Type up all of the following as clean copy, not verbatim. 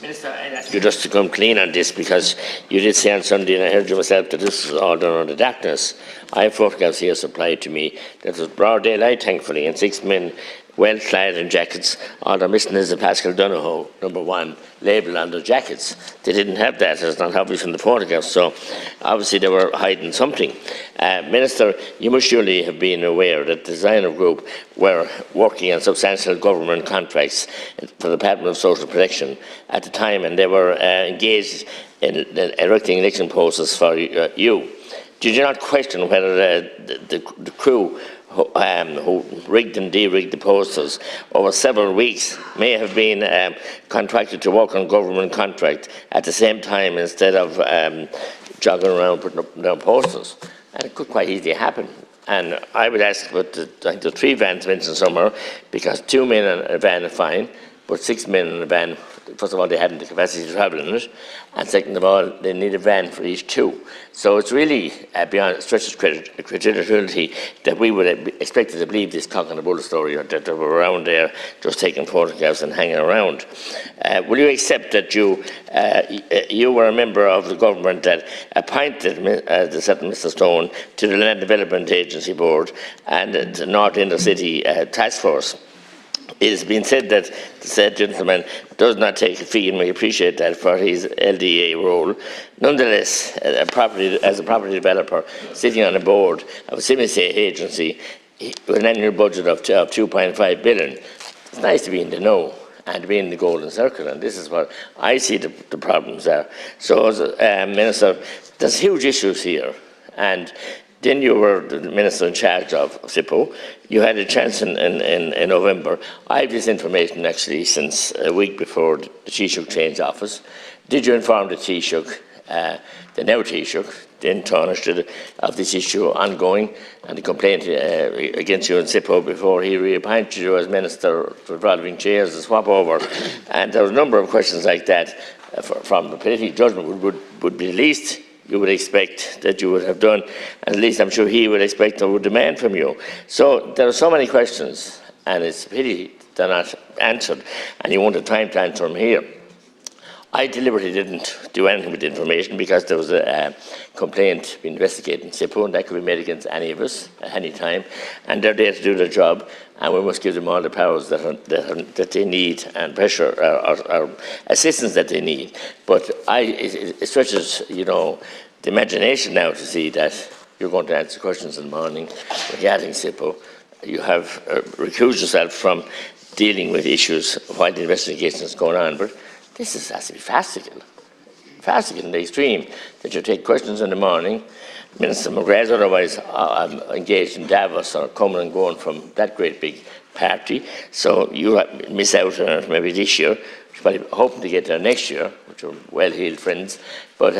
Minister, I'd ask you just to come clean on this, because you did say on Sunday, and I heard you myself, that this was all done under darkness. I have photographs here supplied to me that was broad daylight, thankfully, and 6 men well clad in jackets. All they're missing is the Pascal Donohoe #1 label on their jackets. They didn't have that. It's not obvious in the photographs, so obviously they were hiding something. Minister, you must surely have been aware that the designer group were working on substantial government contracts for the Department of Social Protection at the time, and they were engaged in erecting election posters for you. Did you not question whether the crew who rigged and de-rigged the posters over several weeks may have been contracted to work on government contract at the same time, instead of jogging around putting up their posters? And it could quite easily happen. And I would ask about the 3 vans mentioned somewhere, because 2 men in a van are fine, but 6 men in a van, first of all, they hadn't the capacity to travel in it, and second of all, they need a van for each 2. So it's really beyond stretch of credibility that we would have expected to believe this cock and a bull story, or that they were around there just taking photographs and hanging around. Will you accept that you were a member of the government that appointed the certain Mr. Stone to the Land Development Agency Board and the North Inner City Task Force? It has been said that the said gentleman does not take a fee, and we appreciate that, for his LDA role. Nonetheless, as a property developer sitting on a board of a semi-state agency with an annual budget of 2.5 billion, it's nice to be in the know and to be in the golden circle, and this is what I see the problems are. So, Minister, there's huge issues here, and then you were the minister in charge of SIPO. You had a chance in November. I have this information actually since a week before the Taoiseach changed office. Did you inform the Taoiseach, the now Taoiseach, then Taoiseach, of this issue ongoing and the complaint against you in SIPO before he reappointed you as minister for revolving chairs and swap over? And there was a number of questions like that from the political judgment would be the least you would expect that you would have done, and at least I'm sure he would expect or would demand from you. So there are so many questions, and it's a pity they're not answered, and you won't have time to answer them here. I deliberately didn't do anything with the information because there was a complaint being investigated in SIPO, and that could be made against any of us at any time, and they're there to do their job, and we must give them all the powers that they need, and pressure or assistance that they need. But it stretches, the imagination now to see that you're going to answer questions in the morning regarding SIPO. You have recused yourself from dealing with issues while the investigation is going on, but this has to be farcical in the extreme, that you take questions in the morning. Minister McGrath otherwise engaged in Davos or coming and going from that great big party, so you miss out on it maybe this year. You're probably hoping to get there next year, which are well-heeled friends, but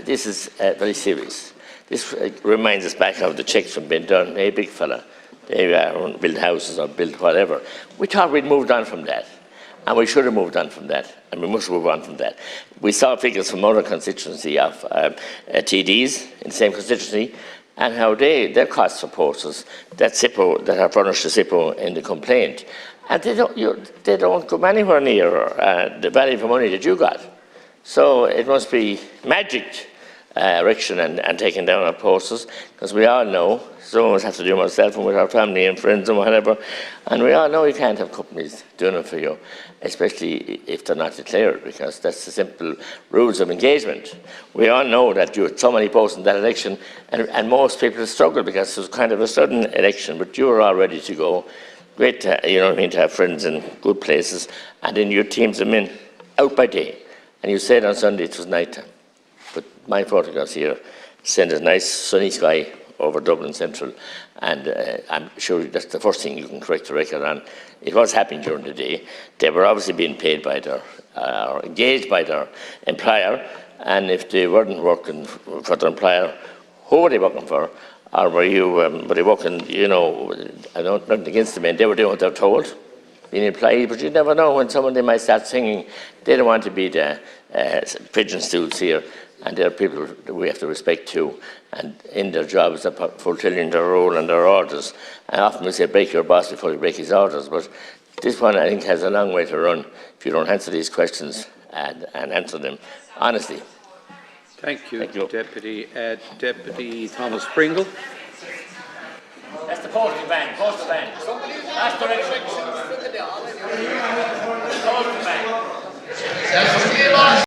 this is very serious. This reminds us back of the checks from being done. Hey, big fella, they build houses or build whatever. We thought we'd moved on from that. And we should have moved on from that, and we must move on from that. We saw figures from other constituency of TDs in the same constituency, and how their costs for posters that are furnished to SIPO in the complaint, and they don't come anywhere near the value for money that you got. So it must be magic erection and taking down our posters, because we all know, some of us have to do it ourselves and with our family and friends and whatever, and we all know you can't have companies doing it for you, especially if they're not declared, because that's the simple rules of engagement. We all know that you had so many posts in that election, and most people struggle because it was kind of a sudden election, but you were all ready to go. Great to, to have friends in good places, and then you teams them in out by day, and you said on Sunday it was night time. But my photographs here send a nice sunny sky over Dublin Central, and I'm sure that's the first thing you can correct the record on. It was happening during the day. They were obviously being paid by their, or engaged by their employer, and if they weren't working for their employer, who were they working for? Or were they working, I don't nothing against the men, they were doing what they're told, being employed, but you never know when they might start singing. They don't want to be the pigeon stools here, and they're people that we have to respect too, and in their jobs they're fulfilling their role and their orders. And often we say break your boss before you break his orders, but this one I think has a long way to run if you don't answer these questions and answer them honestly. Thank you, Thank you. Deputy Thomas Pringle. That's the postal bank. That's direction. Postal bank.